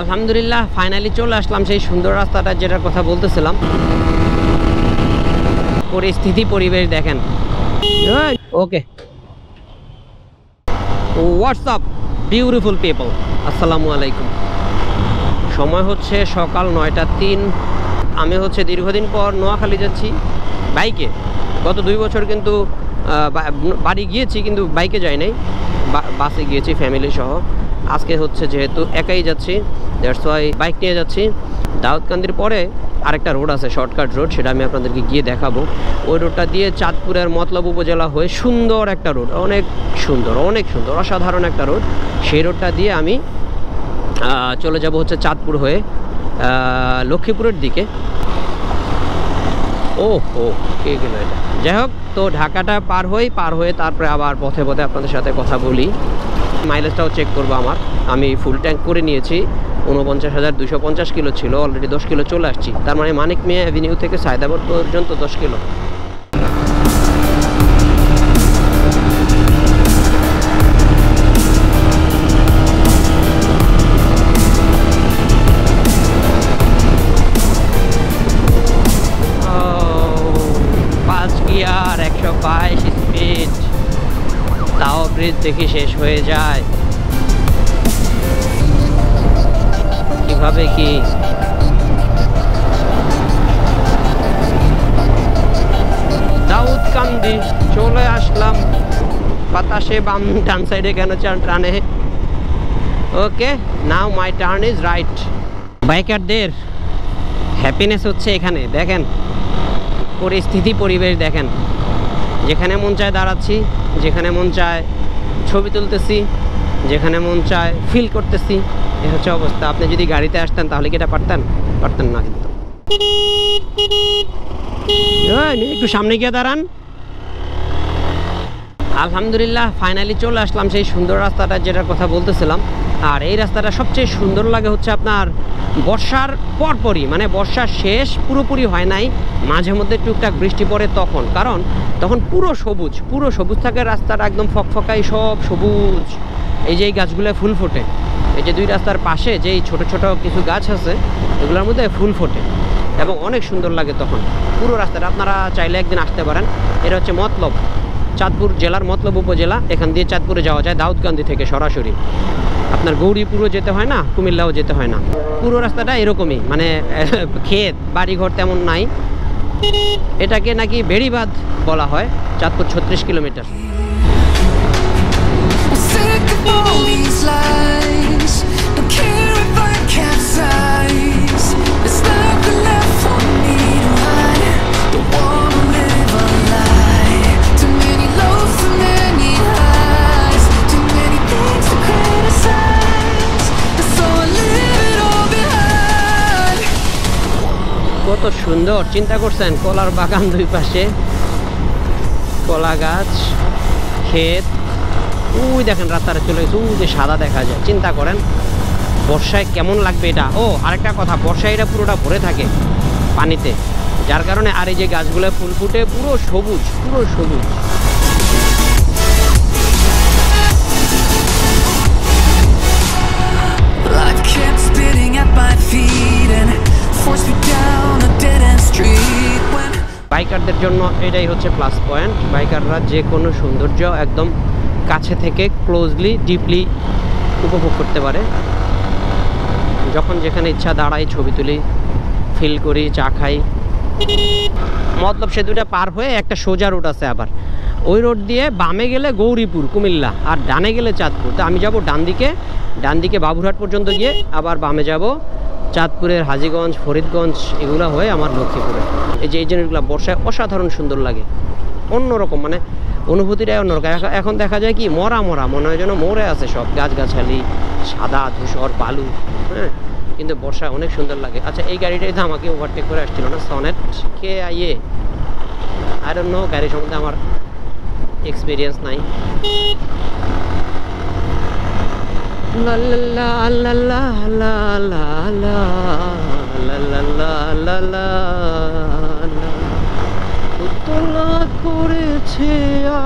আলহামদুলিল্লাহ ফাইনালি চলে আসলাম সেই সুন্দর রাস্তাটা যেটার কথা বলতেছিলাম। পরিস্থিতি পরিবেশ দেখেন। ওকে, হোয়াটসঅ্যাপ বিউটিফুল পিপল, আসসালামু আলাইকুম। সময় হচ্ছে সকাল 9টা 3। আমি হচ্ছে দীর্ঘদিন পর নোয়াখালী যাচ্ছি বাইকে। গত 2 বছর কিন্তু বাড়ি গিয়েছি, কিন্তু বাইকে যাই নাই, বাসে গিয়েছি ফ্যামিলি সহ। আজকে হচ্ছে যেহেতু একাই যাচ্ছি, দ্যাটস ওয়াই বাইক নিয়ে যাচ্ছি। দাউদকান্দির পরে আরেকটা রোড আছে, শর্টকাট রোড, সেটা আমি আপনাদেরকে গিয়ে দেখাবো। ওই রোডটা দিয়ে চাঁদপুরের মতলব উপজেলা হয়ে সুন্দর একটা রোড, অনেক সুন্দর অসাধারণ একটা রোড। সেই রোডটা দিয়ে আমি চলে যাব হচ্ছে চাঁদপুর হয়ে লক্ষ্মীপুরের দিকে। ও কে গেল এটা? যাই হোক, তো ঢাকাটা পার হয়ে তারপরে আবার পথে পথে আপনাদের সাথে কথা বলি। মাইলেজটাও চেক করবো আমার। আমি ফুল ট্যাঙ্ক করে নিয়েছি, 49,250 কিলো ছিল, অলরেডি 10 কিলো চলে আসছি। তার মানে মানিক মিয়া অ্যাভিনিউ থেকে সায়দাবাদ পর্যন্ত 10 কিলো। আর 122 স্পিড, তাও ব্রিজ দেখি শেষ হয়ে যায় কিভাবে কি। দাউদকান্দি চলে আসলাম, বাতাসে বাম ডান সাইডে কেন টানে। Okay, now my turn is right. বাইকারদের হ্যাপিনেস হচ্ছে এখানে দেখেন, পরিস্থিতি পরিবেশ দেখেন। যেখানে মন চায় দাঁড়াচ্ছি, যেখানে মন চায় ছবি তুলতেছি, যেখানে মন চায় ফিল করতেছি। এ হচ্ছে অবস্থা। আপনি যদি গাড়িতে আসতেন তাহলে কি এটা পারতেন না। কিন্তু একটু সামনে গিয়ে দাঁড়ান। আলহামদুলিল্লাহ ফাইনালি চলে আসলাম সেই সুন্দর রাস্তাটা যেটার কথা বলতেছিলাম। আর এই রাস্তাটা সবচেয়ে সুন্দর লাগে হচ্ছে আপনার বর্ষার পরপরই, মানে বর্ষার শেষ পুরোপুরি হয় নাই, মাঝে মধ্যে টুকটাক বৃষ্টি পড়ে তখন, কারণ তখন পুরো সবুজ থাকে রাস্তাটা, একদম ফকফকাই সব সবুজ। এই যে এই গাছগুলো ফুল ফোটে, এই যে 2 রাস্তার পাশে যেই ছোট ছোট কিছু গাছ আছে এগুলোর মধ্যে ফুল ফোটে এবং অনেক সুন্দর লাগে তখন পুরো রাস্তাটা। আপনারা চাইলে একদিন আসতে পারেন। এটা হচ্ছে মতলব, চাঁদপুর জেলার মতলব উপজেলা। এখান দিয়ে চাঁদপুরে যাওয়া যায় দাউদকান্দি থেকে সরাসরি। আপনার গৌরীপুরও যেতে হয় না, কুমিল্লাও যেতে হয় না। পুরো রাস্তাটা এরকমই, মানে ক্ষেত বাড়িঘর তেমন নাই। এটাকে নাকি বেড়িবাঁধ বলা হয়। চাঁদপুর 36 কিলোমিটার। কত সুন্দর, চিন্তা করছেন, কলার বাগান, 2 পাশে কলা গাছ, ক্ষেত। ওই দেখেন রাস্তাটা চলে গেছে, ওই যে সাদা দেখা যায়। চিন্তা করেন বর্ষায় কেমন লাগবে এটা। ও আরেকটা কথা, বর্ষায় এটা পুরোটা ভরে থাকে পানিতে, যার কারণে আর এই যে গাছগুলো ফুল ফুটে পুরো সবুজ। বাইকারদের জন্য এটাই হচ্ছে প্লাস পয়েন্ট। বাইকাররা যে কোনো সৌন্দর্য একদম কাছে থেকে ক্লোজলি ডিপলি উপভোগ করতে পারে। যখন যেখানে ইচ্ছা দাঁড়াই, ছবি তুলি, ফিল করি, চা খাই। মতলব সেতুটা পার হয়ে একটা সোজা রোড আছে, আবার ওই রোড দিয়ে বামে গেলে গৌরীপুর কুমিল্লা, আর ডানে গেলে চাঁদপুর। তো আমি যাব ডান দিকে বাবুরহাট পর্যন্ত গিয়ে আবার বামে যাব চাঁদপুরের হাজীগঞ্জ, ফরিদগঞ্জ, এগুলো হয়ে আমার লক্ষ্মীপুরে। এই যে এই জিনিসগুলো বর্ষায় অসাধারণ সুন্দর লাগে, অন্যরকম, মানে অনুভূতিটাই অন্যরকম। এখন দেখা যায় কি মরা মনে হয় যেন মরে আছে সব গাছগাছালি, সাদা ধূসর বালু, হ্যাঁ, কিন্তু বর্ষায় অনেক সুন্দর লাগে। আচ্ছা, এই গাড়িটাই তো আমাকে ওভারটেক করে আসছিল না, sonnet KIA, I don't know, গাড়ি সম্বন্ধে আমার এক্সপিরিয়েন্স নাই। উতলা করেছে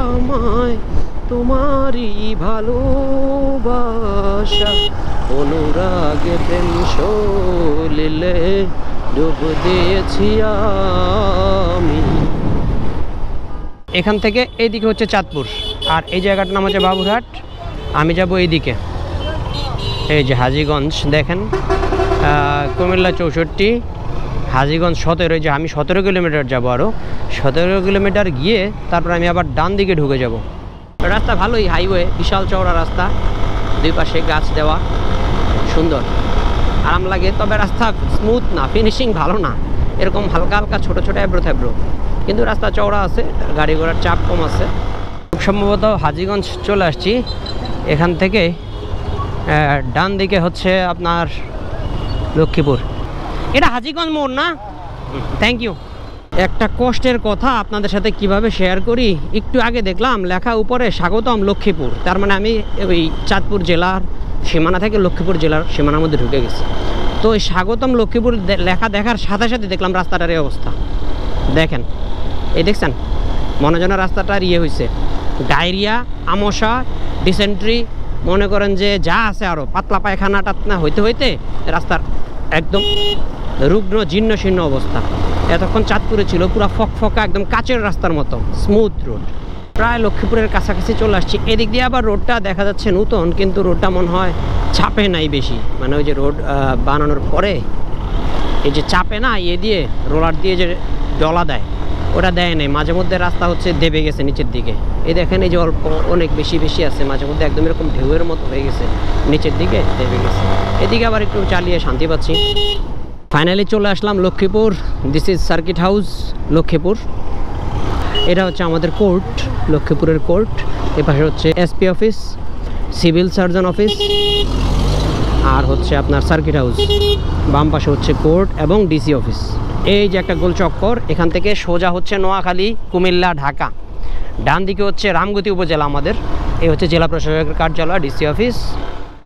আমায় তোমারই ভালোবাসা, অনুরাগে প্রেম সলিলে ডুব দিয়েছি আমি। এখান থেকে এইদিকে হচ্ছে চাঁদপুর, আর এই জায়গাটার নাম হচ্ছে বাবুরহাট। আমি যাব এইদিকে, এই যে হাজীগঞ্জ দেখেন, কুমিল্লা 64, হাজীগঞ্জ 17। যে আমি 17 কিলোমিটার যাব, আরও 17 কিলোমিটার গিয়ে তারপর আমি আবার ডান দিকে ঢুকে যাব। রাস্তা ভালোই, হাইওয়ে, বিশাল চওড়া রাস্তা, দুই পাশে গাছ দেওয়া, সুন্দর, আরাম লাগে। তবে রাস্তা স্মুথ না, ফিনিশিং ভালো না, এরকম হালকা হালকা ছোটো ছোটো এবড়ো থেবড়ো, কিন্তু রাস্তা চওড়া আছে, গাড়ি ঘোড়ার চাপ কম আছে। খুব সম্ভবত হাজীগঞ্জ চলে আসছি। এখান থেকে ডান দিকে হচ্ছে আপনার লক্ষ্মীপুর। এটা হাজীগঞ্জ মোড় না? Thank you. একটা কষ্টের কথা আপনাদের সাথে কিভাবে শেয়ার করি, একটু আগে দেখলাম লেখা উপরে স্বাগতম লক্ষ্মীপুর, তার মানে আমি ওই চাঁদপুর জেলার সীমানা থেকে লক্ষ্মীপুর জেলার সীমানার মধ্যে ঢুকে গেছি। তো ওই স্বাগতম লক্ষ্মীপুর লেখা দেখার সাথে সাথে দেখলাম রাস্তাটার এই অবস্থা। দেখেন, এই দেখছেন, মনে যেন রাস্তাটার ইয়ে হয়েছে, ডায়রিয়া, আমশা, ডিসেন্ট্রি, মনে করেন যে যা আছে আরও পাতলা পায়খানা টাতনা হইতে হইতে রাস্তার একদম রুগ্ন জীর্ণ শীর্ণ অবস্থা। এতক্ষণ চাঁদপুরে ছিল পুরো ফকফকা একদম কাচের রাস্তার মতো স্মুথ রোড। প্রায় লক্ষ্মীপুরের কাছাকাছি চলে আসছি। এদিক দিয়ে আবার রোডটা দেখা যাচ্ছে নতুন, কিন্তু রোডটা মনে হয় চাপে নাই বেশি, মানে ওই যে রোড বানানোর পরে এই যে চাপে না ইয়ে দিয়ে রোলার দিয়ে যে ডলা দেয়, ওটা দেয় নাই। মাঝে মধ্যে রাস্তা হচ্ছে দেবে গেছে নিচের দিকে, এই দেখেন এই যে অল্প অনেক বেশি বেশি আছে, মাঝে মধ্যে একদম এরকম ঢেউয়ের মতো হয়ে গেছে, নিচের দিকে দেবে গেছে। এদিকে আবার একটু চালিয়ে শান্তি পাচ্ছি। ফাইনালি চলে আসলাম Lakshmipur. This is circuit house Lakshmipur. এটা হচ্ছে আমাদের কোর্ট, লক্ষ্মীপুরের কোর্ট। এ পাশে হচ্ছে SP office, civil surgeon office, আর হচ্ছে আপনার সার্কিট হাউস। বাম পাশে হচ্ছে কোর্ট এবং ডিসি অফিস। এই যে একটা গোল চক্কর, এখান থেকে সোজা হচ্ছে নোয়াখালী, কুমিল্লা, ঢাকা। ডান দিকে হচ্ছে রামগতি উপজেলা আমাদের। এই হচ্ছে জেলা প্রশাসকের কার্যালয়, ডিসি অফিস।